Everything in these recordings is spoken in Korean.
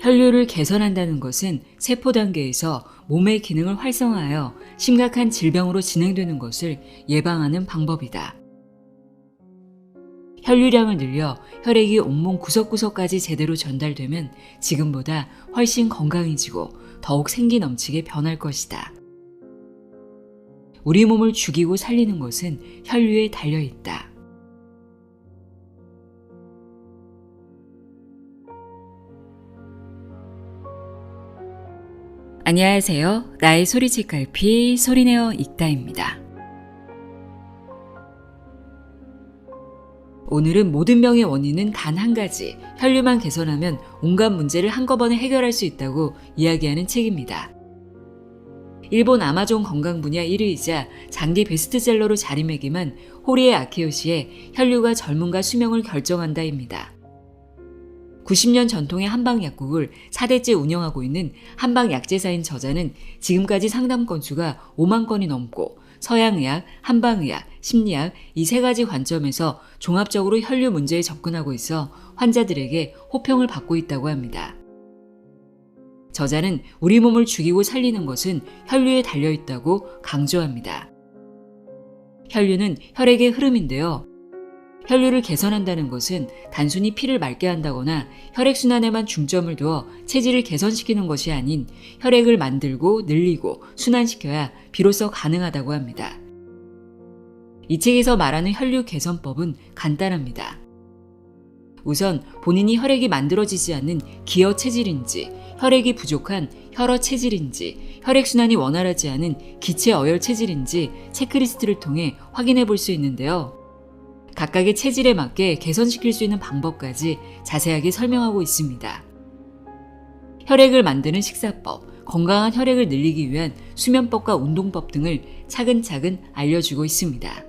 혈류를 개선한다는 것은 세포 단계에서 몸의 기능을 활성화하여 심각한 질병으로 진행되는 것을 예방하는 방법이다. 혈류량을 늘려 혈액이 온몸 구석구석까지 제대로 전달되면 지금보다 훨씬 건강해지고 더욱 생기 넘치게 변할 것이다. 우리 몸을 죽이고 살리는 것은 혈류에 달려있다. 안녕하세요. 나의 소리책 갈피 소리내어 읽다입니다. 오늘은 모든 병의 원인은 단 한 가지, 혈류만 개선하면 온갖 문제를 한꺼번에 해결할 수 있다고 이야기하는 책입니다. 일본 아마존 건강 분야 1위이자 장기 베스트셀러로 자리매김한 호리에 아키요시의 혈류가 젊음과 수명을 결정한다입니다. 90년 전통의 한방 약국을 4대째 운영하고 있는 한방 약재사인 저자는 지금까지 상담 건수가 5만 건이 넘고 서양의학, 한방의학, 심리학 이 세 가지 관점에서 종합적으로 혈류 문제에 접근하고 있어 환자들에게 호평을 받고 있다고 합니다. 저자는 우리 몸을 죽이고 살리는 것은 혈류에 달려있다고 강조합니다. 혈류는 혈액의 흐름인데요. 혈류를 개선한다는 것은 단순히 피를 맑게 한다거나 혈액순환에만 중점을 두어 체질을 개선시키는 것이 아닌 혈액을 만들고 늘리고 순환시켜야 비로소 가능하다고 합니다. 이 책에서 말하는 혈류 개선법은 간단합니다. 우선 본인이 혈액이 만들어지지 않는 기어 체질인지, 혈액이 부족한 혈어 체질인지, 혈액순환이 원활하지 않은 기체 어혈 체질인지 체크리스트를 통해 확인해 볼 수 있는데요. 각각의 체질에 맞게 개선시킬 수 있는 방법까지 자세하게 설명하고 있습니다. 혈액을 만드는 식사법, 건강한 혈액을 늘리기 위한 수면법과 운동법 등을 차근차근 알려주고 있습니다.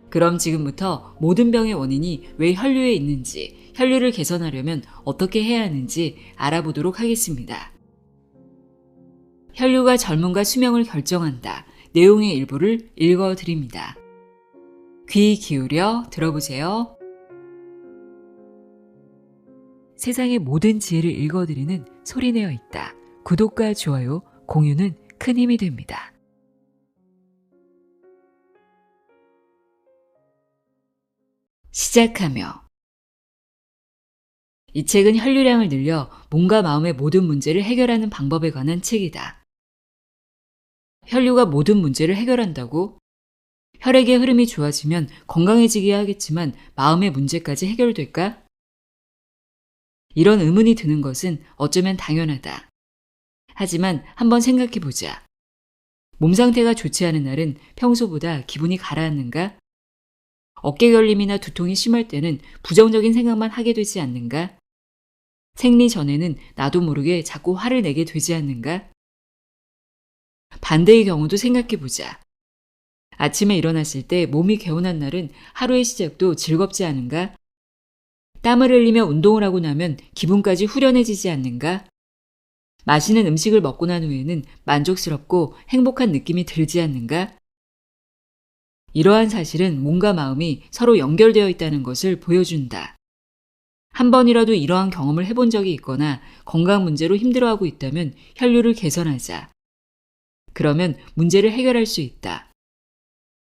그럼 지금부터 모든 병의 원인이 왜 혈류에 있는지, 혈류를 개선하려면 어떻게 해야 하는지 알아보도록 하겠습니다. 혈류가 젊음과 수명을 결정한다. 내용의 일부를 읽어드립니다. 귀 기울여 들어보세요. 세상의 모든 지혜를 읽어드리는 소리내어 있다. 구독과 좋아요, 공유는 큰 힘이 됩니다. 시작하며 이 책은 혈류량을 늘려 몸과 마음의 모든 문제를 해결하는 방법에 관한 책이다. 혈류가 모든 문제를 해결한다고? 혈액의 흐름이 좋아지면 건강해지게 하겠지만 마음의 문제까지 해결될까? 이런 의문이 드는 것은 어쩌면 당연하다. 하지만 한번 생각해보자. 몸 상태가 좋지 않은 날은 평소보다 기분이 가라앉는가? 어깨 결림이나 두통이 심할 때는 부정적인 생각만 하게 되지 않는가? 생리 전에는 나도 모르게 자꾸 화를 내게 되지 않는가? 반대의 경우도 생각해보자. 아침에 일어났을 때 몸이 개운한 날은 하루의 시작도 즐겁지 않은가? 땀을 흘리며 운동을 하고 나면 기분까지 후련해지지 않는가? 맛있는 음식을 먹고 난 후에는 만족스럽고 행복한 느낌이 들지 않는가? 이러한 사실은 몸과 마음이 서로 연결되어 있다는 것을 보여준다. 한 번이라도 이러한 경험을 해본 적이 있거나 건강 문제로 힘들어하고 있다면 혈류를 개선하자. 그러면 문제를 해결할 수 있다.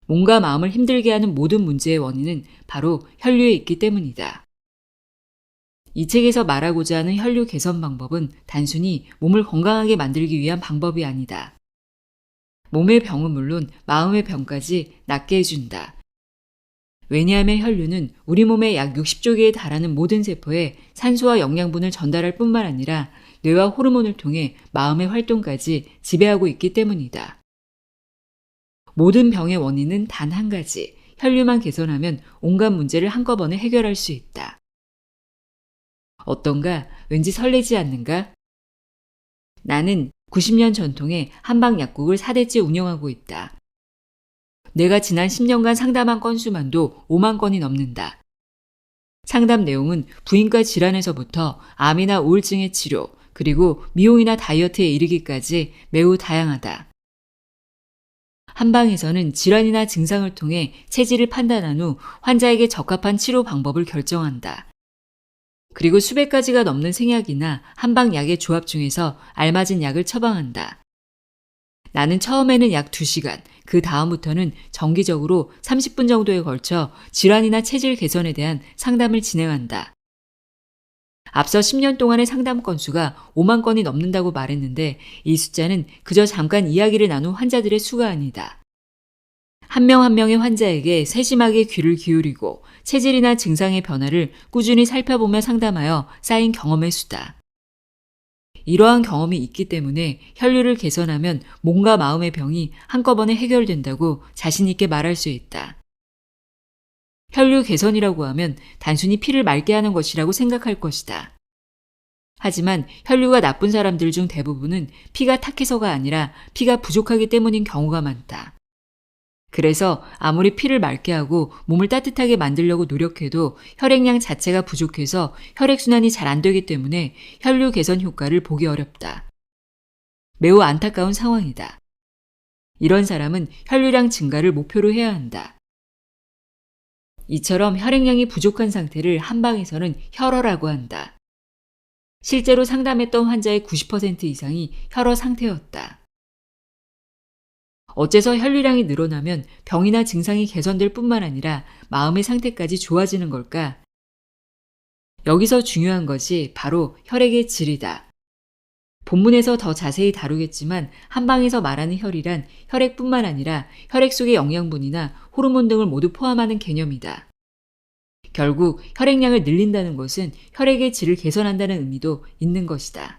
몸과 마음을 힘들게 하는 모든 문제의 원인은 바로 혈류에 있기 때문이다. 이 책에서 말하고자 하는 혈류 개선 방법은 단순히 몸을 건강하게 만들기 위한 방법이 아니다. 몸의 병은 물론 마음의 병까지 낫게 해준다. 왜냐하면 혈류는 우리 몸의 약 60조 개에 달하는 모든 세포에 산소와 영양분을 전달할 뿐만 아니라 뇌와 호르몬을 통해 마음의 활동까지 지배하고 있기 때문이다. 모든 병의 원인은 단 한 가지, 혈류만 개선하면 온갖 문제를 한꺼번에 해결할 수 있다. 어떤가? 왠지 설레지 않는가? 나는 90년 전통의 한방 약국을 4대째 운영하고 있다. 내가 지난 10년간 상담한 건수만도 5만 건이 넘는다. 상담 내용은 부인과 질환에서부터 암이나 우울증의 치료, 그리고 미용이나 다이어트에 이르기까지 매우 다양하다. 한방에서는 질환이나 증상을 통해 체질을 판단한 후 환자에게 적합한 치료 방법을 결정한다. 그리고 수백 가지가 넘는 생약이나 한방약의 조합 중에서 알맞은 약을 처방한다. 나는 처음에는 약 2시간, 그 다음부터는 정기적으로 30분 정도에 걸쳐 질환이나 체질 개선에 대한 상담을 진행한다. 앞서 10년 동안의 상담 건수가 5만 건이 넘는다고 말했는데 이 숫자는 그저 잠깐 이야기를 나눈 환자들의 수가 아니다. 한 명 한 명의 환자에게 세심하게 귀를 기울이고 체질이나 증상의 변화를 꾸준히 살펴보며 상담하여 쌓인 경험의 수다. 이러한 경험이 있기 때문에 혈류를 개선하면 몸과 마음의 병이 한꺼번에 해결된다고 자신 있게 말할 수 있다. 혈류 개선이라고 하면 단순히 피를 맑게 하는 것이라고 생각할 것이다. 하지만 혈류가 나쁜 사람들 중 대부분은 피가 탁해서가 아니라 피가 부족하기 때문인 경우가 많다. 그래서 아무리 피를 맑게 하고 몸을 따뜻하게 만들려고 노력해도 혈액량 자체가 부족해서 혈액순환이 잘 안 되기 때문에 혈류 개선 효과를 보기 어렵다. 매우 안타까운 상황이다. 이런 사람은 혈류량 증가를 목표로 해야 한다. 이처럼 혈액량이 부족한 상태를 한방에서는 혈어라고 한다. 실제로 상담했던 환자의 90% 이상이 혈어 상태였다. 어째서 혈류량이 늘어나면 병이나 증상이 개선될 뿐만 아니라 마음의 상태까지 좋아지는 걸까? 여기서 중요한 것이 바로 혈액의 질이다. 본문에서 더 자세히 다루겠지만 한방에서 말하는 혈이란 혈액뿐만 아니라 혈액 속의 영양분이나 호르몬 등을 모두 포함하는 개념이다. 결국 혈액량을 늘린다는 것은 혈액의 질을 개선한다는 의미도 있는 것이다.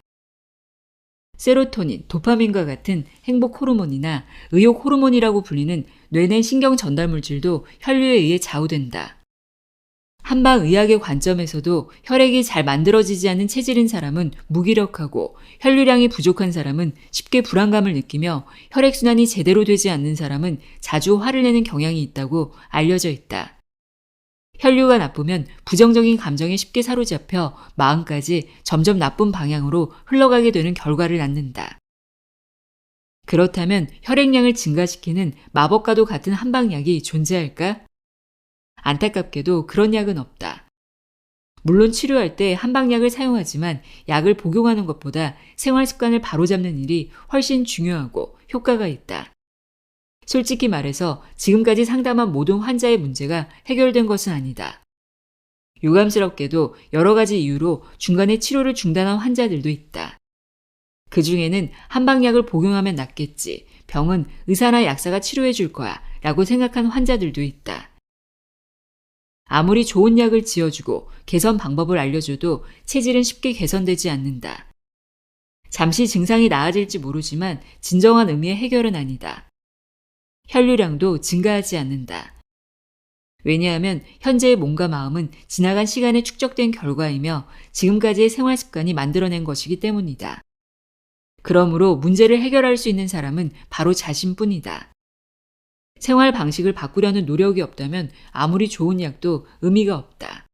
세로토닌, 도파민과 같은 행복 호르몬이나 의욕 호르몬이라고 불리는 뇌 내 신경 전달 물질도 혈류에 의해 좌우된다. 한방의학의 관점에서도 혈액이 잘 만들어지지 않는 체질인 사람은 무기력하고 혈류량이 부족한 사람은 쉽게 불안감을 느끼며 혈액순환이 제대로 되지 않는 사람은 자주 화를 내는 경향이 있다고 알려져 있다. 혈류가 나쁘면 부정적인 감정에 쉽게 사로잡혀 마음까지 점점 나쁜 방향으로 흘러가게 되는 결과를 낳는다. 그렇다면 혈액량을 증가시키는 마법과도 같은 한방약이 존재할까? 안타깝게도 그런 약은 없다. 물론 치료할 때 한방약을 사용하지만 약을 복용하는 것보다 생활 습관을 바로잡는 일이 훨씬 중요하고 효과가 있다. 솔직히 말해서 지금까지 상담한 모든 환자의 문제가 해결된 것은 아니다. 유감스럽게도 여러 가지 이유로 중간에 치료를 중단한 환자들도 있다. 그 중에는 한방약을 복용하면 낫겠지, 병은 의사나 약사가 치료해 줄 거야 라고 생각한 환자들도 있다. 아무리 좋은 약을 지어주고 개선 방법을 알려줘도 체질은 쉽게 개선되지 않는다. 잠시 증상이 나아질지 모르지만 진정한 의미의 해결은 아니다. 혈류량도 증가하지 않는다. 왜냐하면 현재의 몸과 마음은 지나간 시간에 축적된 결과이며 지금까지의 생활 습관이 만들어낸 것이기 때문이다. 그러므로 문제를 해결할 수 있는 사람은 바로 자신뿐이다. 생활 방식을 바꾸려는 노력이 없다면 아무리 좋은 약도 의미가 없다.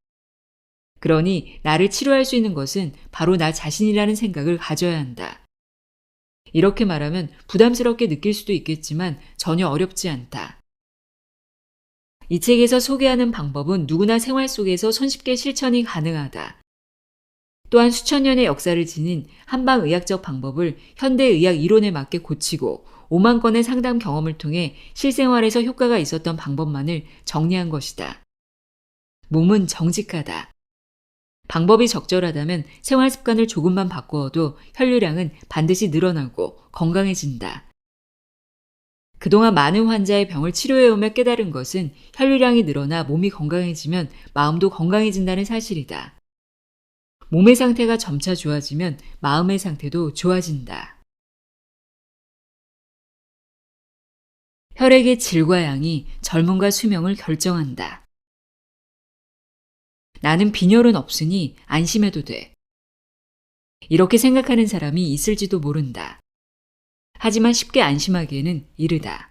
그러니 나를 치료할 수 있는 것은 바로 나 자신이라는 생각을 가져야 한다. 이렇게 말하면 부담스럽게 느낄 수도 있겠지만 전혀 어렵지 않다. 이 책에서 소개하는 방법은 누구나 생활 속에서 손쉽게 실천이 가능하다. 또한 수천 년의 역사를 지닌 한방의학적 방법을 현대의학 이론에 맞게 고치고 5만 건의 상담 경험을 통해 실생활에서 효과가 있었던 방법만을 정리한 것이다. 몸은 정직하다. 방법이 적절하다면 생활 습관을 조금만 바꾸어도 혈류량은 반드시 늘어나고 건강해진다. 그동안 많은 환자의 병을 치료해오며 깨달은 것은 혈류량이 늘어나 몸이 건강해지면 마음도 건강해진다는 사실이다. 몸의 상태가 점차 좋아지면 마음의 상태도 좋아진다. 혈액의 질과 양이 젊음과 수명을 결정한다. 나는 빈혈은 없으니 안심해도 돼. 이렇게 생각하는 사람이 있을지도 모른다. 하지만 쉽게 안심하기에는 이르다.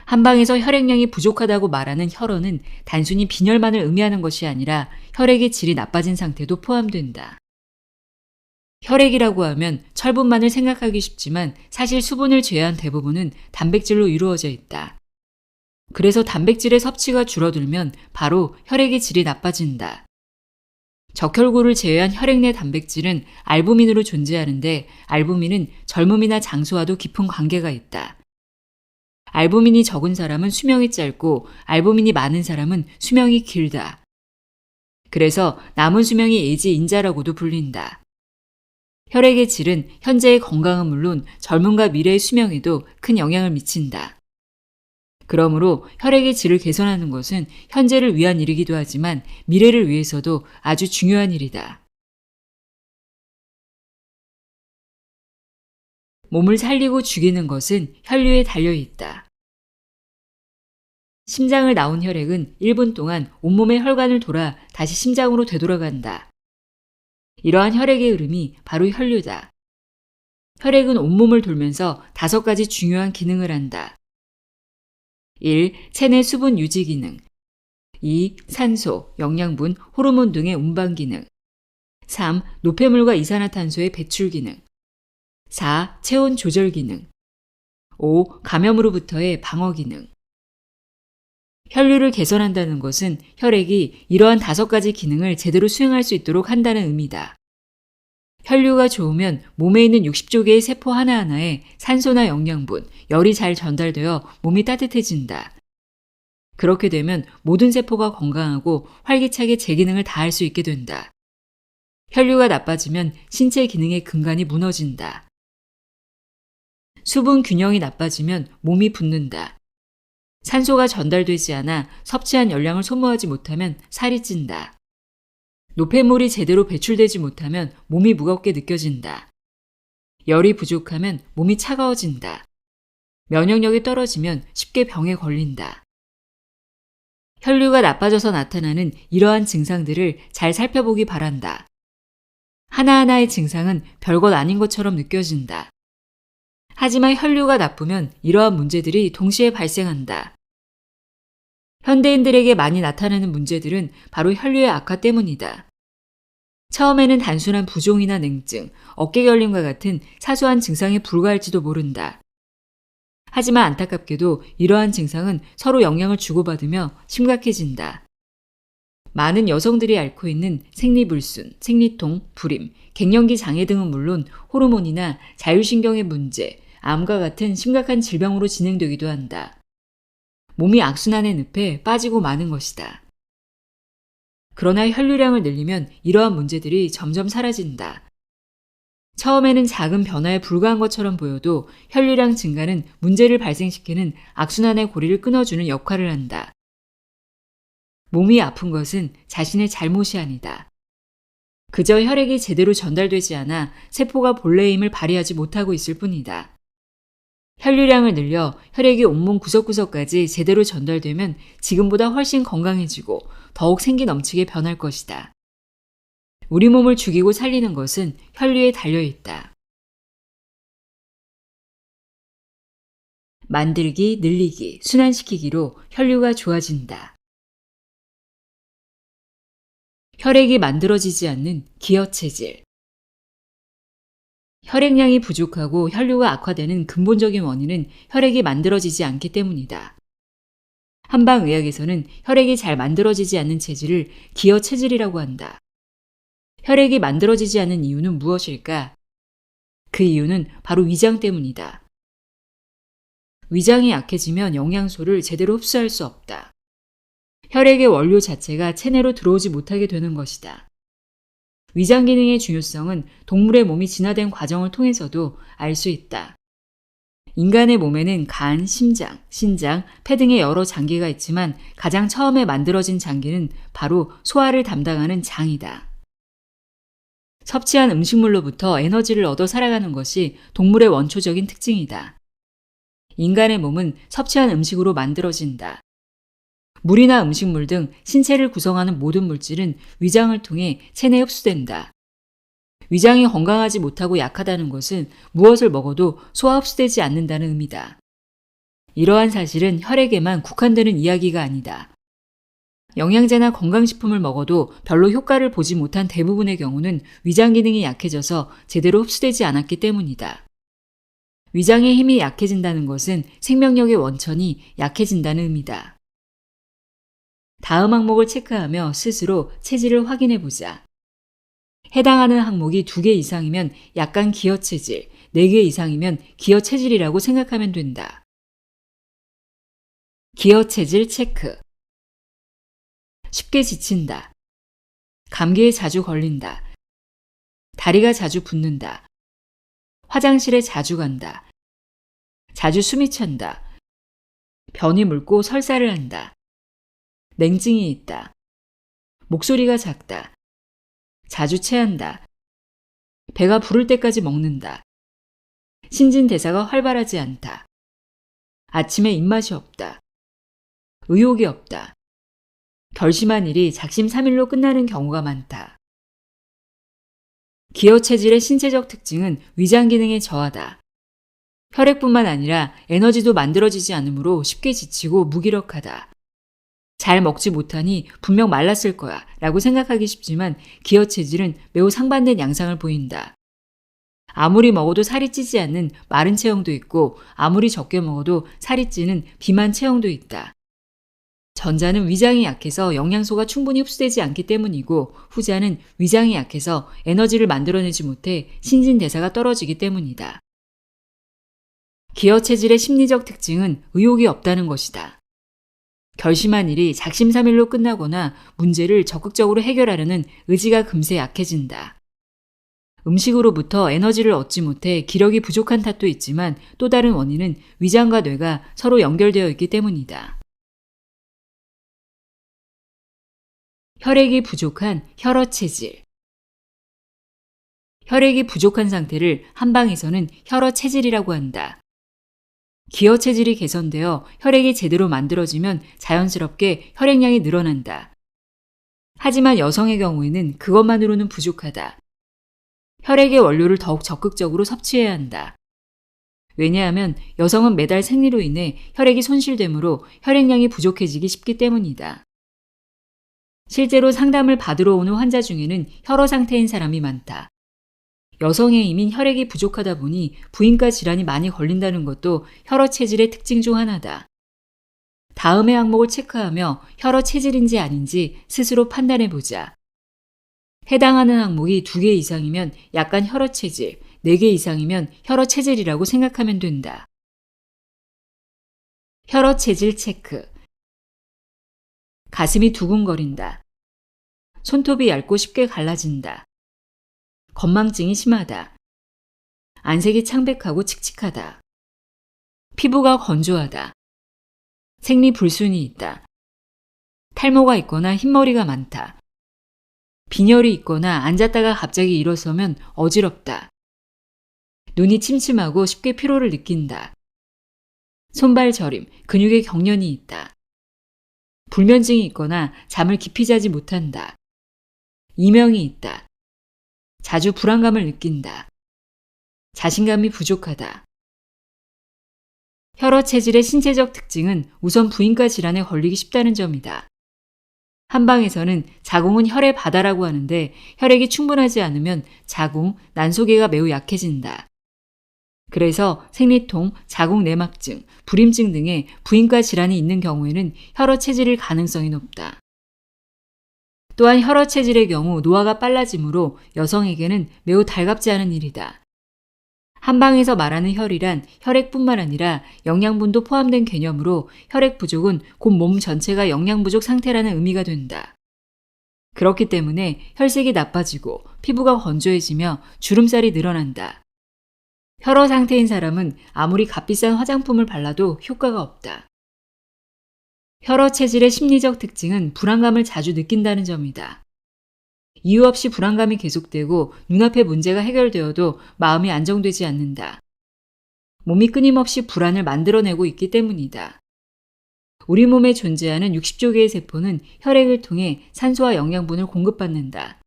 한방에서 혈액량이 부족하다고 말하는 혈어는 단순히 빈혈만을 의미하는 것이 아니라 혈액의 질이 나빠진 상태도 포함된다. 혈액이라고 하면 철분만을 생각하기 쉽지만 사실 수분을 제외한 대부분은 단백질로 이루어져 있다. 그래서 단백질의 섭취가 줄어들면 바로 혈액의 질이 나빠진다. 적혈구를 제외한 혈액 내 단백질은 알부민으로 존재하는데 알부민은 젊음이나 장수와도 깊은 관계가 있다. 알부민이 적은 사람은 수명이 짧고 알부민이 많은 사람은 수명이 길다. 그래서 남은 수명이 예지인자라고도 불린다. 혈액의 질은 현재의 건강은 물론 젊음과 미래의 수명에도 큰 영향을 미친다. 그러므로 혈액의 질을 개선하는 것은 현재를 위한 일이기도 하지만 미래를 위해서도 아주 중요한 일이다. 몸을 살리고 죽이는 것은 혈류에 달려 있다. 심장을 나온 혈액은 1분 동안 온몸의 혈관을 돌아 다시 심장으로 되돌아간다. 이러한 혈액의 흐름이 바로 혈류다. 혈액은 온몸을 돌면서 5가지 중요한 기능을 한다. 1. 체내 수분 유지 기능. 2. 산소, 영양분, 호르몬 등의 운반 기능. 3. 노폐물과 이산화탄소의 배출 기능. 4. 체온 조절 기능. 5. 감염으로부터의 방어 기능. 혈류를 개선한다는 것은 혈액이 이러한 5가지 기능을 제대로 수행할 수 있도록 한다는 의미다. 혈류가 좋으면 몸에 있는 60조 개의 세포 하나하나에 산소나 영양분, 열이 잘 전달되어 몸이 따뜻해진다. 그렇게 되면 모든 세포가 건강하고 활기차게 제 기능을 다할 수 있게 된다. 혈류가 나빠지면 신체 기능의 근간이 무너진다. 수분 균형이 나빠지면 몸이 붓는다. 산소가 전달되지 않아 섭취한 열량을 소모하지 못하면 살이 찐다. 노폐물이 제대로 배출되지 못하면 몸이 무겁게 느껴진다. 열이 부족하면 몸이 차가워진다. 면역력이 떨어지면 쉽게 병에 걸린다. 혈류가 나빠져서 나타나는 이러한 증상들을 잘 살펴보기 바란다. 하나하나의 증상은 별것 아닌 것처럼 느껴진다. 하지만 혈류가 나쁘면 이러한 문제들이 동시에 발생한다. 현대인들에게 많이 나타나는 문제들은 바로 혈류의 악화 때문이다. 처음에는 단순한 부종이나 냉증, 어깨결림과 같은 사소한 증상에 불과할지도 모른다. 하지만 안타깝게도 이러한 증상은 서로 영향을 주고받으며 심각해진다. 많은 여성들이 앓고 있는 생리불순, 생리통, 불임, 갱년기 장애 등은 물론 호르몬이나 자율신경의 문제, 암과 같은 심각한 질병으로 진행되기도 한다. 몸이 악순환의 늪에 빠지고 마는 것이다. 그러나 혈류량을 늘리면 이러한 문제들이 점점 사라진다. 처음에는 작은 변화에 불과한 것처럼 보여도 혈류량 증가는 문제를 발생시키는 악순환의 고리를 끊어주는 역할을 한다. 몸이 아픈 것은 자신의 잘못이 아니다. 그저 혈액이 제대로 전달되지 않아 세포가 본래의 힘을 발휘하지 못하고 있을 뿐이다. 혈류량을 늘려 혈액이 온몸 구석구석까지 제대로 전달되면 지금보다 훨씬 건강해지고 더욱 생기 넘치게 변할 것이다. 우리 몸을 죽이고 살리는 것은 혈류에 달려 있다. 만들기, 늘리기, 순환시키기로 혈류가 좋아진다. 혈액이 만들어지지 않는 기혈체질. 혈액량이 부족하고 혈류가 악화되는 근본적인 원인은 혈액이 만들어지지 않기 때문이다. 한방의학에서는 혈액이 잘 만들어지지 않는 체질을 기혈체질이라고 한다. 혈액이 만들어지지 않는 이유는 무엇일까? 그 이유는 바로 위장 때문이다. 위장이 약해지면 영양소를 제대로 흡수할 수 없다. 혈액의 원료 자체가 체내로 들어오지 못하게 되는 것이다. 위장 기능의 중요성은 동물의 몸이 진화된 과정을 통해서도 알 수 있다. 인간의 몸에는 간, 심장, 신장, 폐 등의 여러 장기가 있지만 가장 처음에 만들어진 장기는 바로 소화를 담당하는 장이다. 섭취한 음식물로부터 에너지를 얻어 살아가는 것이 동물의 원초적인 특징이다. 인간의 몸은 섭취한 음식으로 만들어진다. 물이나 음식물 등 신체를 구성하는 모든 물질은 위장을 통해 체내에 흡수된다. 위장이 건강하지 못하고 약하다는 것은 무엇을 먹어도 소화 흡수되지 않는다는 의미다. 이러한 사실은 혈액에만 국한되는 이야기가 아니다. 영양제나 건강식품을 먹어도 별로 효과를 보지 못한 대부분의 경우는 위장 기능이 약해져서 제대로 흡수되지 않았기 때문이다. 위장의 힘이 약해진다는 것은 생명력의 원천이 약해진다는 의미다. 다음 항목을 체크하며 스스로 체질을 확인해보자. 해당하는 항목이 2개 이상이면 약간 기여체질, 4개 이상이면 기여체질이라고 생각하면 된다. 기여체질 체크. 쉽게 지친다. 감기에 자주 걸린다. 다리가 자주 붓는다. 화장실에 자주 간다. 자주 숨이 찬다. 변이 묽고 설사를 한다. 냉증이 있다. 목소리가 작다. 자주 체한다. 배가 부를 때까지 먹는다. 신진대사가 활발하지 않다. 아침에 입맛이 없다. 의욕이 없다. 결심한 일이 작심삼일로 끝나는 경우가 많다. 기여체질의 신체적 특징은 위장 기능의 저하다. 혈액뿐만 아니라 에너지도 만들어지지 않으므로 쉽게 지치고 무기력하다. 잘 먹지 못하니 분명 말랐을 거야 라고 생각하기 쉽지만 기여체질은 매우 상반된 양상을 보인다. 아무리 먹어도 살이 찌지 않는 마른 체형도 있고 아무리 적게 먹어도 살이 찌는 비만 체형도 있다. 전자는 위장이 약해서 영양소가 충분히 흡수되지 않기 때문이고 후자는 위장이 약해서 에너지를 만들어내지 못해 신진대사가 떨어지기 때문이다. 기여체질의 심리적 특징은 의욕이 없다는 것이다. 결심한 일이 작심삼일로 끝나거나 문제를 적극적으로 해결하려는 의지가 금세 약해진다. 음식으로부터 에너지를 얻지 못해 기력이 부족한 탓도 있지만 또 다른 원인은 위장과 뇌가 서로 연결되어 있기 때문이다. 혈액이 부족한 혈어체질. 혈액이 부족한 상태를 한방에서는 혈어체질이라고 한다. 기여체질이 개선되어 혈액이 제대로 만들어지면 자연스럽게 혈액량이 늘어난다. 하지만 여성의 경우에는 그것만으로는 부족하다. 혈액의 원료를 더욱 적극적으로 섭취해야 한다. 왜냐하면 여성은 매달 생리로 인해 혈액이 손실되므로 혈액량이 부족해지기 쉽기 때문이다. 실제로 상담을 받으러 오는 환자 중에는 혈어 상태인 사람이 많다. 여성의 힘인 혈액이 부족하다 보니 부인과 질환이 많이 걸린다는 것도 혈어 체질의 특징 중 하나다. 다음의 항목을 체크하며 혈어 체질인지 아닌지 스스로 판단해보자. 해당하는 항목이 2개 이상이면 약간 혈어 체질, 4개 이상이면 혈어 체질이라고 생각하면 된다. 혈어 체질 체크. 가슴이 두근거린다. 손톱이 얇고 쉽게 갈라진다. 건망증이 심하다. 안색이 창백하고 칙칙하다. 피부가 건조하다. 생리 불순이 있다. 탈모가 있거나 흰머리가 많다. 빈혈이 있거나 앉았다가 갑자기 일어서면 어지럽다. 눈이 침침하고 쉽게 피로를 느낀다. 손발 저림, 근육에 경련이 있다. 불면증이 있거나 잠을 깊이 자지 못한다. 이명이 있다. 자주 불안감을 느낀다. 자신감이 부족하다. 혈어 체질의 신체적 특징은 우선 부인과 질환에 걸리기 쉽다는 점이다. 한방에서는 자궁은 혈의 바다라고 하는데 혈액이 충분하지 않으면 자궁, 난소계가 매우 약해진다. 그래서 생리통, 자궁 내막증, 불임증 등의 부인과 질환이 있는 경우에는 혈어 체질일 가능성이 높다. 또한 혈어 체질의 경우 노화가 빨라지므로 여성에게는 매우 달갑지 않은 일이다. 한방에서 말하는 혈이란 혈액뿐만 아니라 영양분도 포함된 개념으로 혈액 부족은 곧 몸 전체가 영양 부족 상태라는 의미가 된다. 그렇기 때문에 혈색이 나빠지고 피부가 건조해지며 주름살이 늘어난다. 혈어 상태인 사람은 아무리 값비싼 화장품을 발라도 효과가 없다. 혈어 체질의 심리적 특징은 불안감을 자주 느낀다는 점이다. 이유 없이 불안감이 계속되고 눈앞의 문제가 해결되어도 마음이 안정되지 않는다. 몸이 끊임없이 불안을 만들어내고 있기 때문이다. 우리 몸에 존재하는 60조 개의 세포는 혈액을 통해 산소와 영양분을 공급받는다.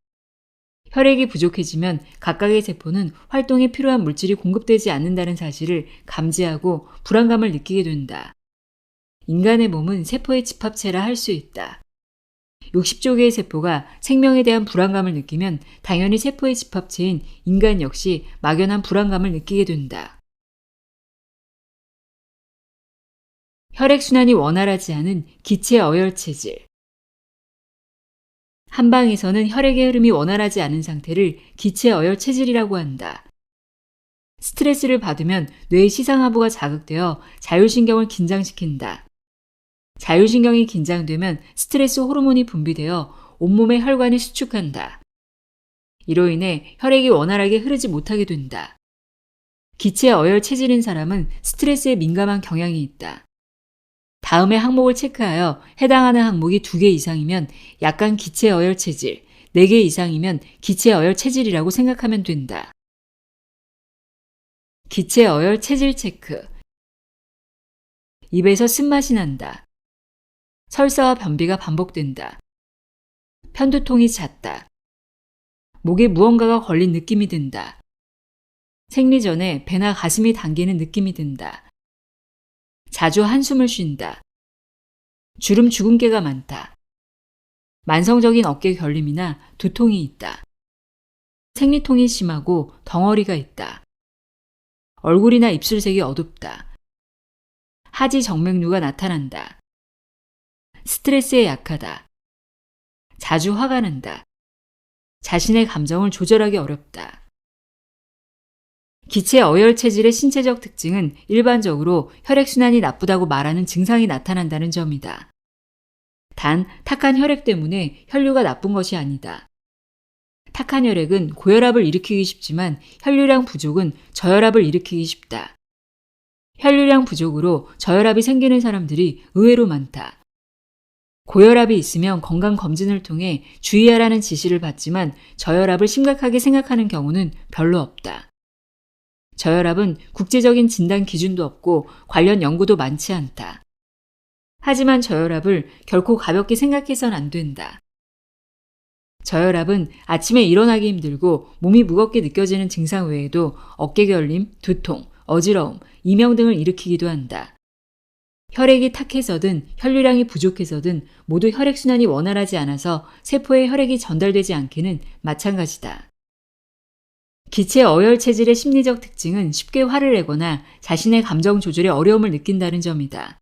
혈액이 부족해지면 각각의 세포는 활동에 필요한 물질이 공급되지 않는다는 사실을 감지하고 불안감을 느끼게 된다. 인간의 몸은 세포의 집합체라 할 수 있다. 60조 개의 세포가 생명에 대한 불안감을 느끼면 당연히 세포의 집합체인 인간 역시 막연한 불안감을 느끼게 된다. 혈액순환이 원활하지 않은 기체 어혈 체질. 한방에서는 혈액의 흐름이 원활하지 않은 상태를 기체 어혈 체질이라고 한다. 스트레스를 받으면 뇌의 시상하부가 자극되어 자율신경을 긴장시킨다. 자율신경이 긴장되면 스트레스 호르몬이 분비되어 온몸의 혈관을 수축한다. 이로 인해 혈액이 원활하게 흐르지 못하게 된다. 기체 어혈 체질인 사람은 스트레스에 민감한 경향이 있다. 다음의 항목을 체크하여 해당하는 항목이 2개 이상이면 약간 기체 어혈 체질, 4개 이상이면 기체 어혈 체질이라고 생각하면 된다. 기체 어혈 체질 체크. 입에서 쓴맛이 난다. 설사와 변비가 반복된다. 편두통이 잦다. 목에 무언가가 걸린 느낌이 든다. 생리 전에 배나 가슴이 당기는 느낌이 든다. 자주 한숨을 쉰다. 주름 주근깨가 많다. 만성적인 어깨 결림이나 두통이 있다. 생리통이 심하고 덩어리가 있다. 얼굴이나 입술색이 어둡다. 하지 정맥류가 나타난다. 스트레스에 약하다. 자주 화가 난다. 자신의 감정을 조절하기 어렵다. 기체 어혈 체질의 신체적 특징은 일반적으로 혈액순환이 나쁘다고 말하는 증상이 나타난다는 점이다. 단, 탁한 혈액 때문에 혈류가 나쁜 것이 아니다. 탁한 혈액은 고혈압을 일으키기 쉽지만 혈류량 부족은 저혈압을 일으키기 쉽다. 혈류량 부족으로 저혈압이 생기는 사람들이 의외로 많다. 고혈압이 있으면 건강검진을 통해 주의하라는 지시를 받지만 저혈압을 심각하게 생각하는 경우는 별로 없다. 저혈압은 국제적인 진단 기준도 없고 관련 연구도 많지 않다. 하지만 저혈압을 결코 가볍게 생각해선 안 된다. 저혈압은 아침에 일어나기 힘들고 몸이 무겁게 느껴지는 증상 외에도 어깨 결림, 두통, 어지러움, 이명 등을 일으키기도 한다. 혈액이 탁해서든 혈류량이 부족해서든 모두 혈액순환이 원활하지 않아서 세포에 혈액이 전달되지 않기는 마찬가지다. 기체 어혈 체질의 심리적 특징은 쉽게 화를 내거나 자신의 감정 조절에 어려움을 느낀다는 점이다.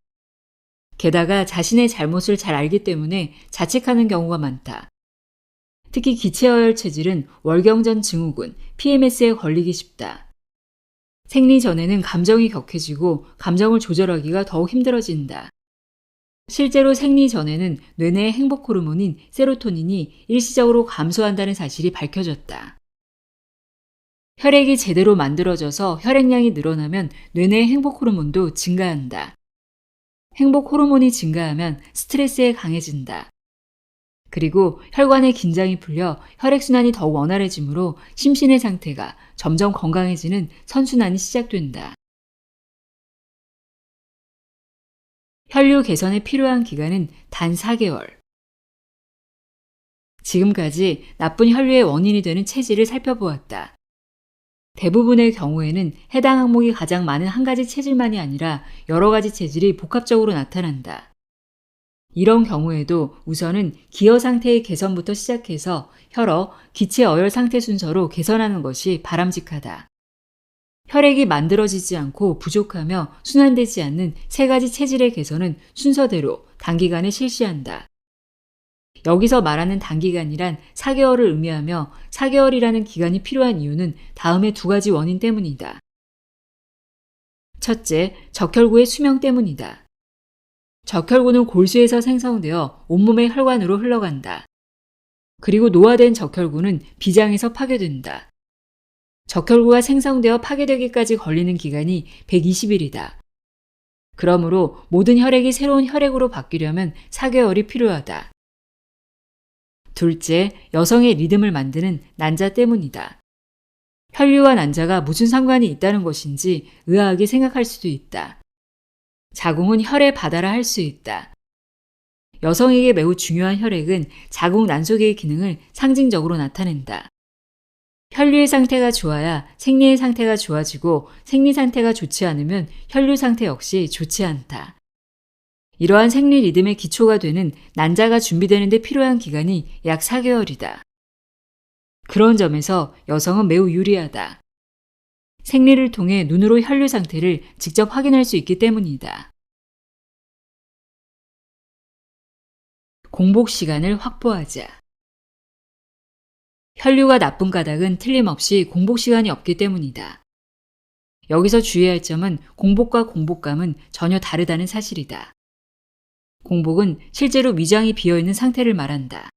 게다가 자신의 잘못을 잘 알기 때문에 자책하는 경우가 많다. 특히 기체 어혈 체질은 월경전 증후군, PMS에 걸리기 쉽다. 생리 전에는 감정이 격해지고 감정을 조절하기가 더욱 힘들어진다. 실제로 생리 전에는 뇌내의 행복 호르몬인 세로토닌이 일시적으로 감소한다는 사실이 밝혀졌다. 혈액이 제대로 만들어져서 혈액량이 늘어나면 뇌내의 행복 호르몬도 증가한다. 행복 호르몬이 증가하면 스트레스에 강해진다. 그리고 혈관의 긴장이 풀려 혈액순환이 더욱 원활해지므로 심신의 상태가 점점 건강해지는 선순환이 시작된다. 혈류 개선에 필요한 기간은 단 4개월. 지금까지 나쁜 혈류의 원인이 되는 체질을 살펴보았다. 대부분의 경우에는 해당 항목이 가장 많은 한 가지 체질만이 아니라 여러 가지 체질이 복합적으로 나타난다. 이런 경우에도 우선은 기여 상태의 개선부터 시작해서 혈어, 기체 어혈 상태 순서로 개선하는 것이 바람직하다. 혈액이 만들어지지 않고 부족하며 순환되지 않는 3가지 체질의 개선은 순서대로 단기간에 실시한다. 여기서 말하는 단기간이란 4개월을 의미하며 4개월이라는 기간이 필요한 이유는 다음의 2가지 원인 때문이다. 첫째, 적혈구의 수명 때문이다. 적혈구는 골수에서 생성되어 온몸의 혈관으로 흘러간다. 그리고 노화된 적혈구는 비장에서 파괴된다. 적혈구가 생성되어 파괴되기까지 걸리는 기간이 120일이다. 그러므로 모든 혈액이 새로운 혈액으로 바뀌려면 4개월이 필요하다. 둘째, 여성의 리듬을 만드는 난자 때문이다. 혈류와 난자가 무슨 상관이 있다는 것인지 의아하게 생각할 수도 있다. 자궁은 혈의 바다라 할 수 있다. 여성에게 매우 중요한 혈액은 자궁 난소계의 기능을 상징적으로 나타낸다. 혈류의 상태가 좋아야 생리의 상태가 좋아지고 생리 상태가 좋지 않으면 혈류 상태 역시 좋지 않다. 이러한 생리 리듬의 기초가 되는 난자가 준비되는 데 필요한 기간이 약 4개월이다. 그런 점에서 여성은 매우 유리하다. 생리를 통해 눈으로 혈류 상태를 직접 확인할 수 있기 때문이다. 공복 시간을 확보하자. 혈류가 나쁜 까닭은 틀림없이 공복 시간이 없기 때문이다. 여기서 주의할 점은 공복과 공복감은 전혀 다르다는 사실이다. 공복은 실제로 위장이 비어있는 상태를 말한다.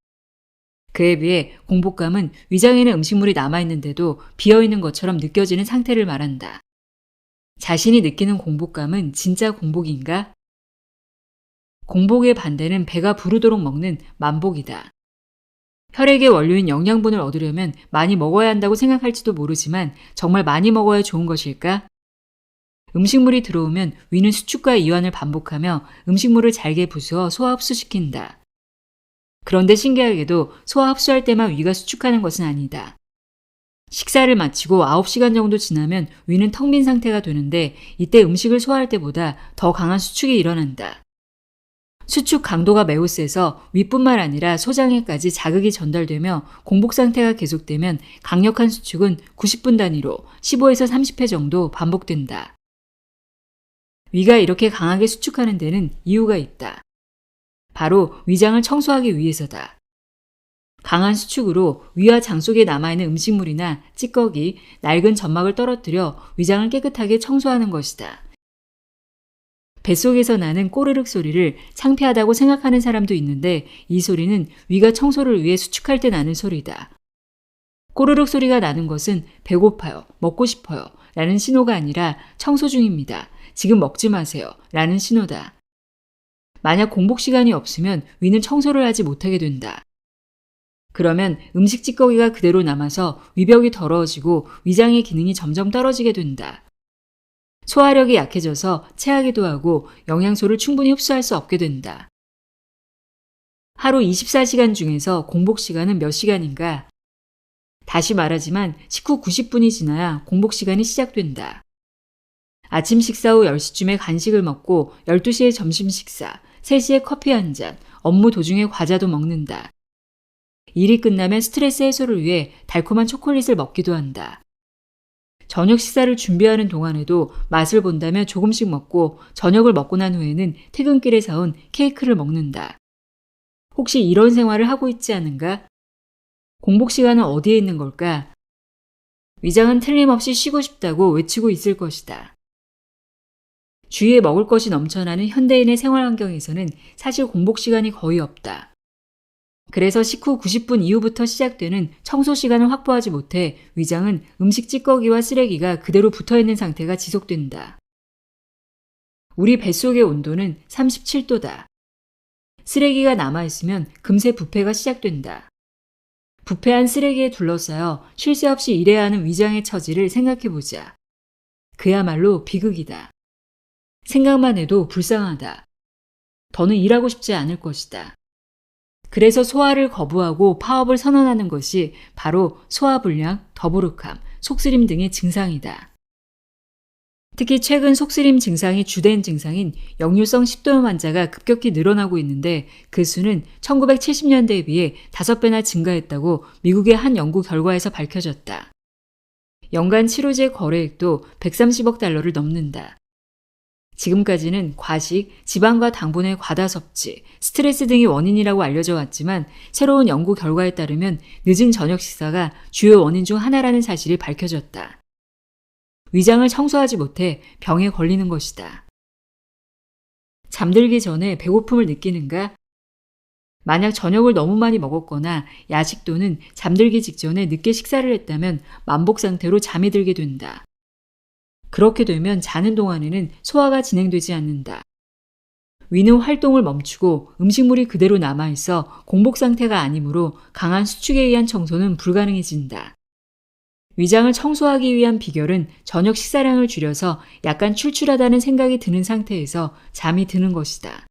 그에 비해 공복감은 위장에는 음식물이 남아있는데도 비어있는 것처럼 느껴지는 상태를 말한다. 자신이 느끼는 공복감은 진짜 공복인가? 공복의 반대는 배가 부르도록 먹는 만복이다. 혈액의 원료인 영양분을 얻으려면 많이 먹어야 한다고 생각할지도 모르지만 정말 많이 먹어야 좋은 것일까? 음식물이 들어오면 위는 수축과 이완을 반복하며 음식물을 잘게 부수어 소화 흡수시킨다. 그런데 신기하게도 소화 흡수할 때만 위가 수축하는 것은 아니다. 식사를 마치고 9시간 정도 지나면 위는 텅 빈 상태가 되는데 이때 음식을 소화할 때보다 더 강한 수축이 일어난다. 수축 강도가 매우 세서 위뿐만 아니라 소장에까지 자극이 전달되며 공복 상태가 계속되면 강력한 수축은 90분 단위로 15에서 30회 정도 반복된다. 위가 이렇게 강하게 수축하는 데는 이유가 있다. 바로 위장을 청소하기 위해서다. 강한 수축으로 위와 장 속에 남아있는 음식물이나 찌꺼기, 낡은 점막을 떨어뜨려 위장을 깨끗하게 청소하는 것이다. 뱃속에서 나는 꼬르륵 소리를 창피하다고 생각하는 사람도 있는데 이 소리는 위가 청소를 위해 수축할 때 나는 소리다. 꼬르륵 소리가 나는 것은 배고파요, 먹고 싶어요 라는 신호가 아니라 청소 중입니다. 지금 먹지 마세요 라는 신호다. 만약 공복 시간이 없으면 위는 청소를 하지 못하게 된다. 그러면 음식 찌꺼기가 그대로 남아서 위벽이 더러워지고 위장의 기능이 점점 떨어지게 된다. 소화력이 약해져서 체하기도 하고 영양소를 충분히 흡수할 수 없게 된다. 하루 24시간 중에서 공복 시간은 몇 시간인가? 다시 말하지만 식후 90분이 지나야 공복 시간이 시작된다. 아침 식사 후 10시쯤에 간식을 먹고 12시에 점심 식사, 3시에 커피 한 잔, 업무 도중에 과자도 먹는다. 일이 끝나면 스트레스 해소를 위해 달콤한 초콜릿을 먹기도 한다. 저녁 식사를 준비하는 동안에도 맛을 본다며 조금씩 먹고 저녁을 먹고 난 후에는 퇴근길에 사온 케이크를 먹는다. 혹시 이런 생활을 하고 있지 않은가? 공복 시간은 어디에 있는 걸까? 위장은 틀림없이 쉬고 싶다고 외치고 있을 것이다. 주위에 먹을 것이 넘쳐나는 현대인의 생활 환경에서는 사실 공복 시간이 거의 없다. 그래서 식후 90분 이후부터 시작되는 청소 시간을 확보하지 못해 위장은 음식 찌꺼기와 쓰레기가 그대로 붙어있는 상태가 지속된다. 우리 뱃속의 온도는 37도다. 쓰레기가 남아있으면 금세 부패가 시작된다. 부패한 쓰레기에 둘러싸여 쉴 새 없이 일해야 하는 위장의 처지를 생각해보자. 그야말로 비극이다. 생각만 해도 불쌍하다. 더는 일하고 싶지 않을 것이다. 그래서 소화를 거부하고 파업을 선언하는 것이 바로 소화불량, 더부룩함, 속쓰림 등의 증상이다. 특히 최근 속쓰림 증상이 주된 증상인 역류성 식도염 환자가 급격히 늘어나고 있는데 그 수는 1970년대에 비해 5배나 증가했다고 미국의 한 연구 결과에서 밝혀졌다. 연간 치료제 거래액도 130억 달러를 넘는다. 지금까지는 과식, 지방과 당분의 과다 섭취, 스트레스 등이 원인이라고 알려져 왔지만 새로운 연구 결과에 따르면 늦은 저녁 식사가 주요 원인 중 하나라는 사실이 밝혀졌다. 위장을 청소하지 못해 병에 걸리는 것이다. 잠들기 전에 배고픔을 느끼는가? 만약 저녁을 너무 많이 먹었거나 야식 또는 잠들기 직전에 늦게 식사를 했다면 만복 상태로 잠이 들게 된다. 그렇게 되면 자는 동안에는 소화가 진행되지 않는다. 위는 활동을 멈추고 음식물이 그대로 남아있어 공복 상태가 아니므로 강한 수축에 의한 청소는 불가능해진다. 위장을 청소하기 위한 비결은 저녁 식사량을 줄여서 약간 출출하다는 생각이 드는 상태에서 잠이 드는 것이다.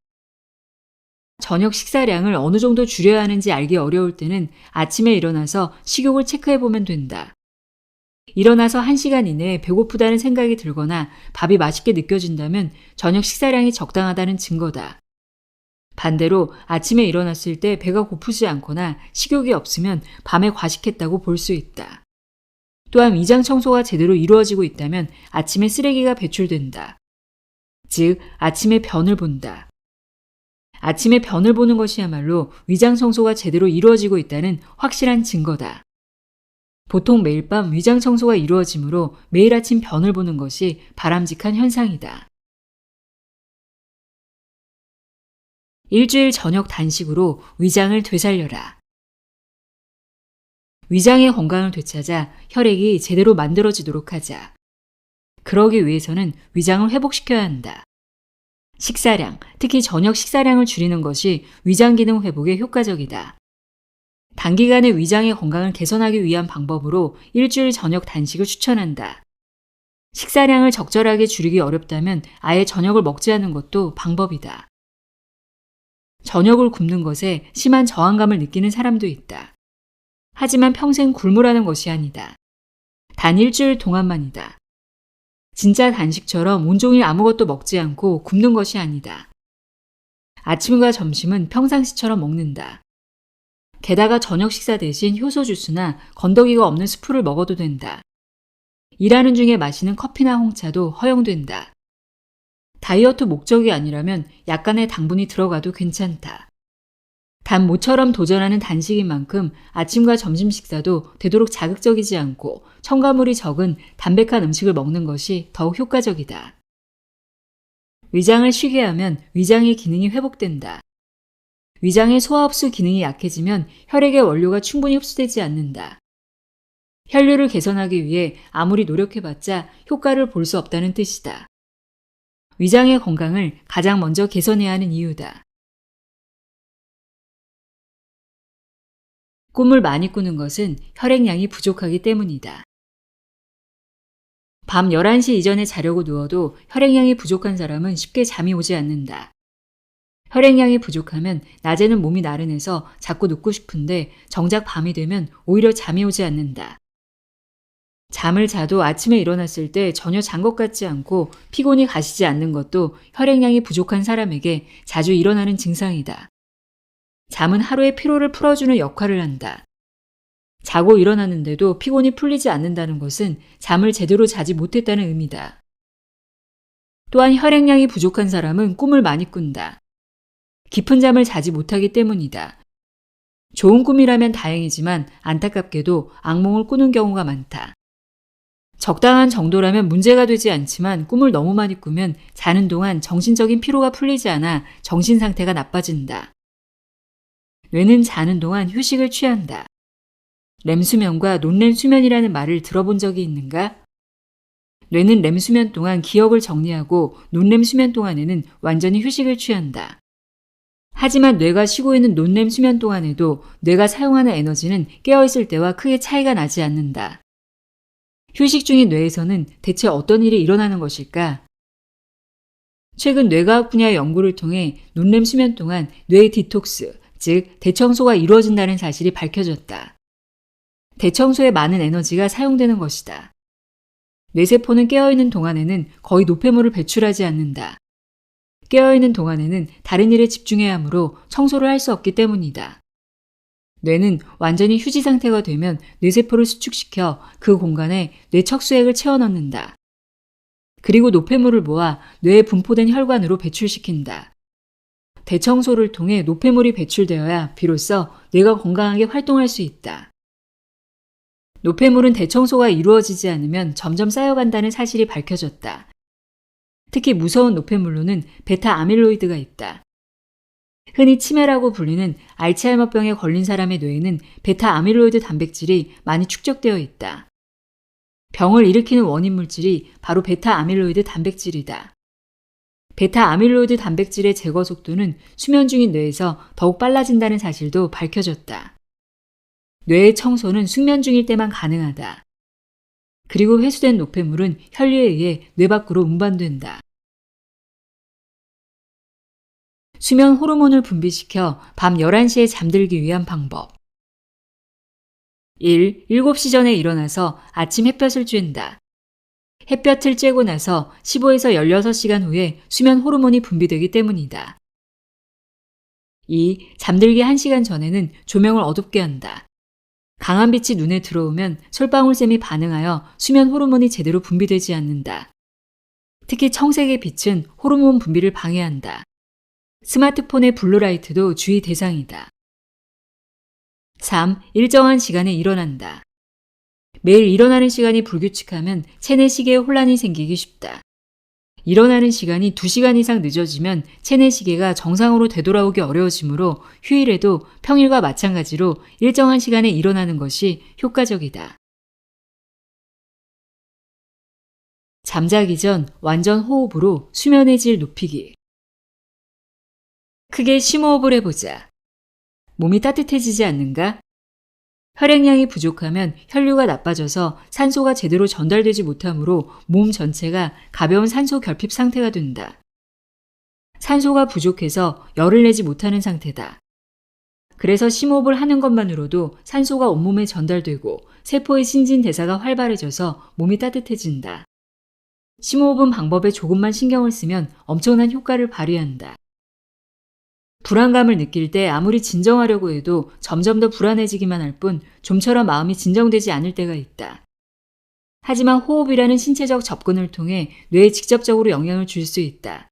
저녁 식사량을 어느 정도 줄여야 하는지 알기 어려울 때는 아침에 일어나서 식욕을 체크해보면 된다. 일어나서 1시간 이내에 배고프다는 생각이 들거나 밥이 맛있게 느껴진다면 저녁 식사량이 적당하다는 증거다. 반대로 아침에 일어났을 때 배가 고프지 않거나 식욕이 없으면 밤에 과식했다고 볼 수 있다. 또한 위장 청소가 제대로 이루어지고 있다면 아침에 쓰레기가 배출된다. 즉, 아침에 변을 본다. 아침에 변을 보는 것이야말로 위장 청소가 제대로 이루어지고 있다는 확실한 증거다. 보통 매일 밤 위장 청소가 이루어지므로 매일 아침 변을 보는 것이 바람직한 현상이다. 일주일 저녁 단식으로 위장을 되살려라. 위장의 건강을 되찾아 혈액이 제대로 만들어지도록 하자. 그러기 위해서는 위장을 회복시켜야 한다. 식사량, 특히 저녁 식사량을 줄이는 것이 위장 기능 회복에 효과적이다. 단기간에 위장의 건강을 개선하기 위한 방법으로 일주일 저녁 단식을 추천한다. 식사량을 적절하게 줄이기 어렵다면 아예 저녁을 먹지 않는 것도 방법이다. 저녁을 굶는 것에 심한 저항감을 느끼는 사람도 있다. 하지만 평생 굶으라는 것이 아니다. 단 일주일 동안만이다. 진짜 단식처럼 온종일 아무것도 먹지 않고 굶는 것이 아니다. 아침과 점심은 평상시처럼 먹는다. 게다가 저녁 식사 대신 효소 주스나 건더기가 없는 스프를 먹어도 된다. 일하는 중에 마시는 커피나 홍차도 허용된다. 다이어트 목적이 아니라면 약간의 당분이 들어가도 괜찮다. 단 모처럼 도전하는 단식인 만큼 아침과 점심 식사도 되도록 자극적이지 않고 첨가물이 적은 담백한 음식을 먹는 것이 더욱 효과적이다. 위장을 쉬게 하면 위장의 기능이 회복된다. 위장의 소화 흡수 기능이 약해지면 혈액의 원료가 충분히 흡수되지 않는다. 혈류를 개선하기 위해 아무리 노력해봤자 효과를 볼 수 없다는 뜻이다. 위장의 건강을 가장 먼저 개선해야 하는 이유다. 꿈을 많이 꾸는 것은 혈액량이 부족하기 때문이다. 밤 11시 이전에 자려고 누워도 혈액량이 부족한 사람은 쉽게 잠이 오지 않는다. 혈액량이 부족하면 낮에는 몸이 나른해서 자꾸 눕고 싶은데 정작 밤이 되면 오히려 잠이 오지 않는다. 잠을 자도 아침에 일어났을 때 전혀 잔 것 같지 않고 피곤이 가시지 않는 것도 혈액량이 부족한 사람에게 자주 일어나는 증상이다. 잠은 하루의 피로를 풀어주는 역할을 한다. 자고 일어났는데도 피곤이 풀리지 않는다는 것은 잠을 제대로 자지 못했다는 의미다. 또한 혈액량이 부족한 사람은 꿈을 많이 꾼다. 깊은 잠을 자지 못하기 때문이다. 좋은 꿈이라면 다행이지만 안타깝게도 악몽을 꾸는 경우가 많다. 적당한 정도라면 문제가 되지 않지만 꿈을 너무 많이 꾸면 자는 동안 정신적인 피로가 풀리지 않아 정신 상태가 나빠진다. 뇌는 자는 동안 휴식을 취한다. 렘수면과 논렘수면이라는 말을 들어본 적이 있는가? 뇌는 렘수면 동안 기억을 정리하고 논렘수면 동안에는 완전히 휴식을 취한다. 하지만 뇌가 쉬고 있는 논렘수면 동안에도 뇌가 사용하는 에너지는 깨어있을 때와 크게 차이가 나지 않는다. 휴식 중인 뇌에서는 대체 어떤 일이 일어나는 것일까? 최근 뇌과학 분야의 연구를 통해 논렘 수면 동안 뇌 디톡스, 즉 대청소가 이루어진다는 사실이 밝혀졌다. 대청소에 많은 에너지가 사용되는 것이다. 뇌세포는 깨어있는 동안에는 거의 노폐물을 배출하지 않는다. 깨어있는 동안에는 다른 일에 집중해야 하므로 청소를 할 수 없기 때문이다. 뇌는 완전히 휴지 상태가 되면 뇌세포를 수축시켜 그 공간에 뇌척수액을 채워넣는다. 그리고 노폐물을 모아 뇌에 분포된 혈관으로 배출시킨다. 대청소를 통해 노폐물이 배출되어야 비로소 뇌가 건강하게 활동할 수 있다. 노폐물은 대청소가 이루어지지 않으면 점점 쌓여간다는 사실이 밝혀졌다. 특히 무서운 노폐물로는 베타 아밀로이드가 있다. 흔히 치매라고 불리는 알츠하이머병에 걸린 사람의 뇌에는 베타 아밀로이드 단백질이 많이 축적되어 있다. 병을 일으키는 원인 물질이 바로 베타 아밀로이드 단백질이다. 베타 아밀로이드 단백질의 제거 속도는 수면 중인 뇌에서 더욱 빨라진다는 사실도 밝혀졌다. 뇌의 청소는 숙면 중일 때만 가능하다. 그리고 회수된 노폐물은 혈류에 의해 뇌 밖으로 운반된다. 수면 호르몬을 분비시켜 밤 11시에 잠들기 위한 방법. 1. 7시 전에 일어나서 아침 햇볕을 쬐다. 햇볕을 쬐고 나서 15에서 16시간 후에 수면 호르몬이 분비되기 때문이다. 2. 잠들기 1시간 전에는 조명을 어둡게 한다. 강한 빛이 눈에 들어오면 솔방울샘이 반응하여 수면 호르몬이 제대로 분비되지 않는다. 특히 청색의 빛은 호르몬 분비를 방해한다. 스마트폰의 블루라이트도 주의 대상이다. 3. 일정한 시간에 일어난다. 매일 일어나는 시간이 불규칙하면 체내 시계에 혼란이 생기기 쉽다. 일어나는 시간이 2시간 이상 늦어지면 체내 시계가 정상으로 되돌아오기 어려워지므로 휴일에도 평일과 마찬가지로 일정한 시간에 일어나는 것이 효과적이다. 잠자기 전 완전 호흡으로 수면의 질 높이기. 크게 심호흡을 해보자. 몸이 따뜻해지지 않는가? 혈액량이 부족하면 혈류가 나빠져서 산소가 제대로 전달되지 못하므로 몸 전체가 가벼운 산소 결핍 상태가 된다. 산소가 부족해서 열을 내지 못하는 상태다. 그래서 심호흡을 하는 것만으로도 산소가 온몸에 전달되고 세포의 신진대사가 활발해져서 몸이 따뜻해진다. 심호흡은 방법에 조금만 신경을 쓰면 엄청난 효과를 발휘한다. 불안감을 느낄 때 아무리 진정하려고 해도 점점 더 불안해지기만 할 뿐 좀처럼 마음이 진정되지 않을 때가 있다. 하지만 호흡이라는 신체적 접근을 통해 뇌에 직접적으로 영향을 줄 수 있다.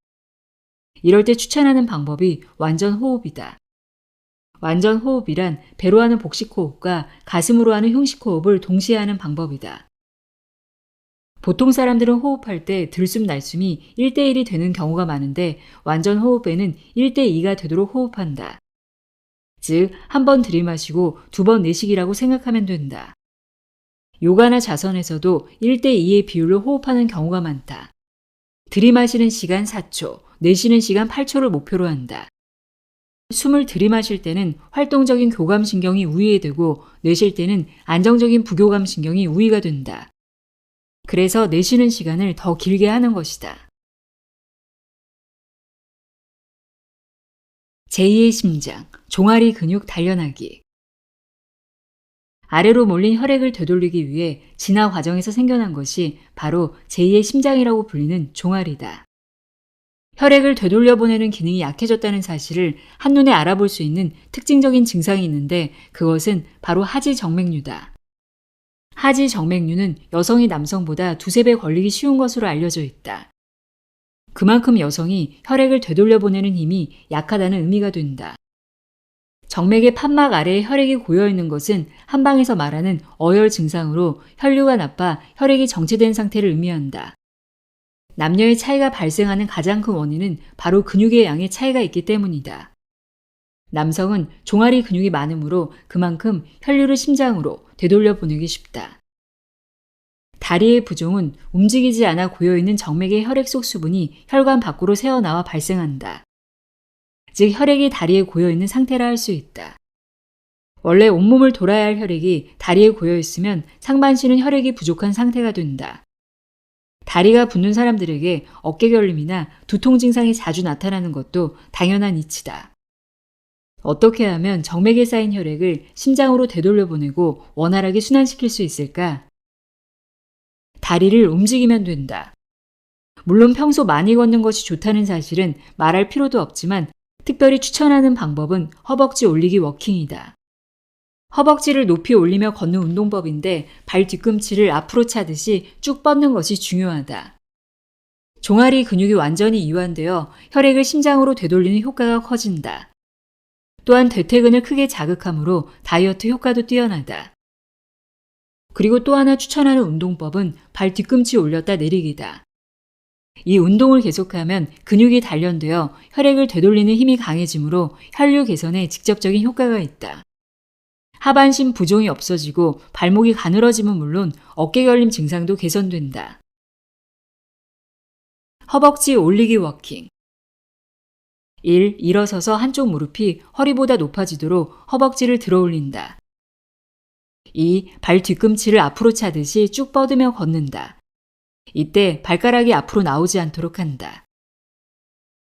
이럴 때 추천하는 방법이 완전 호흡이다. 완전 호흡이란 배로 하는 복식 호흡과 가슴으로 하는 흉식 호흡을 동시에 하는 방법이다. 보통 사람들은 호흡할 때 들숨 날숨이 1대1이 되는 경우가 많은데 완전 호흡에는 1대2가 되도록 호흡한다. 즉, 한 번 들이마시고 2번 내쉬기라고 생각하면 된다. 요가나 자선에서도 1대2의 비율로 호흡하는 경우가 많다. 들이마시는 시간 4초, 내쉬는 시간 8초를 목표로 한다. 숨을 들이마실 때는 활동적인 교감신경이 우위에 되고 내쉴 때는 안정적인 부교감신경이 우위가 된다. 그래서 내쉬는 시간을 더 길게 하는 것이다. 제2의 심장, 종아리 근육 단련하기. 아래로 몰린 혈액을 되돌리기 위해 진화 과정에서 생겨난 것이 바로 제2의 심장이라고 불리는 종아리다. 혈액을 되돌려 보내는 기능이 약해졌다는 사실을 한눈에 알아볼 수 있는 특징적인 증상이 있는데 그것은 바로 하지정맥류다. 하지정맥류는 여성이 남성보다 2~3배 걸리기 쉬운 것으로 알려져 있다. 그만큼 여성이 혈액을 되돌려 보내는 힘이 약하다는 의미가 된다. 정맥의 판막 아래에 혈액이 고여있는 것은 한방에서 말하는 어혈 증상으로 혈류가 나빠 혈액이 정체된 상태를 의미한다. 남녀의 차이가 발생하는 가장 큰 원인은 바로 근육의 양의 차이가 있기 때문이다. 남성은 종아리 근육이 많으므로 그만큼 혈류를 심장으로 되돌려 보내기 쉽다. 다리의 부종은 움직이지 않아 고여있는 정맥의 혈액 속 수분이 혈관 밖으로 새어나와 발생한다. 즉 혈액이 다리에 고여있는 상태라 할 수 있다. 원래 온몸을 돌아야 할 혈액이 다리에 고여있으면 상반신은 혈액이 부족한 상태가 된다. 다리가 붓는 사람들에게 어깨결림이나 두통 증상이 자주 나타나는 것도 당연한 이치다. 어떻게 하면 정맥에 쌓인 혈액을 심장으로 되돌려보내고 원활하게 순환시킬 수 있을까? 다리를 움직이면 된다. 물론 평소 많이 걷는 것이 좋다는 사실은 말할 필요도 없지만 특별히 추천하는 방법은 허벅지 올리기 워킹이다. 허벅지를 높이 올리며 걷는 운동법인데 발 뒤꿈치를 앞으로 차듯이 쭉 뻗는 것이 중요하다. 종아리 근육이 완전히 이완되어 혈액을 심장으로 되돌리는 효과가 커진다. 또한 대퇴근을 크게 자극하므로 다이어트 효과도 뛰어나다. 그리고 또 하나 추천하는 운동법은 발 뒤꿈치 올렸다 내리기다. 이 운동을 계속하면 근육이 단련되어 혈액을 되돌리는 힘이 강해지므로 혈류 개선에 직접적인 효과가 있다. 하반신 부종이 없어지고 발목이 가늘어짐은 물론 어깨 결림 증상도 개선된다. 허벅지 올리기 워킹. 1. 일어서서 한쪽 무릎이 허리보다 높아지도록 허벅지를 들어 올린다. 2. 발 뒤꿈치를 앞으로 차듯이 쭉 뻗으며 걷는다. 이때 발가락이 앞으로 나오지 않도록 한다.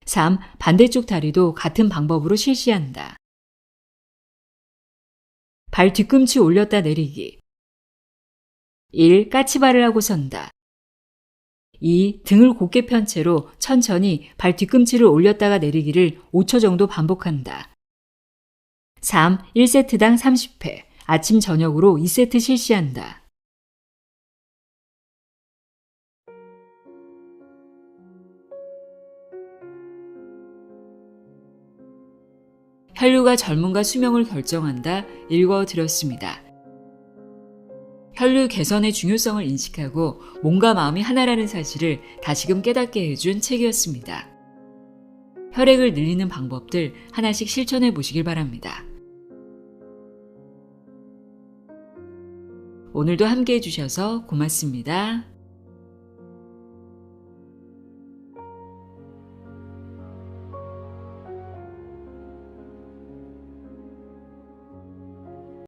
3. 반대쪽 다리도 같은 방법으로 실시한다. 발 뒤꿈치 올렸다 내리기. 1. 까치발을 하고 선다. 2. 등을 곧게 편 채로 천천히 발 뒤꿈치를 올렸다가 내리기를 5초 정도 반복한다. 3. 1세트당 30회, 아침 저녁으로 2세트 실시한다. 혈류가 젊음과 수명을 결정한다. 읽어드렸습니다. 혈류 개선의 중요성을 인식하고 몸과 마음이 하나라는 사실을 다시금 깨닫게 해준 책이었습니다. 혈액을 늘리는 방법들 하나씩 실천해 보시길 바랍니다. 오늘도 함께 해주셔서 고맙습니다.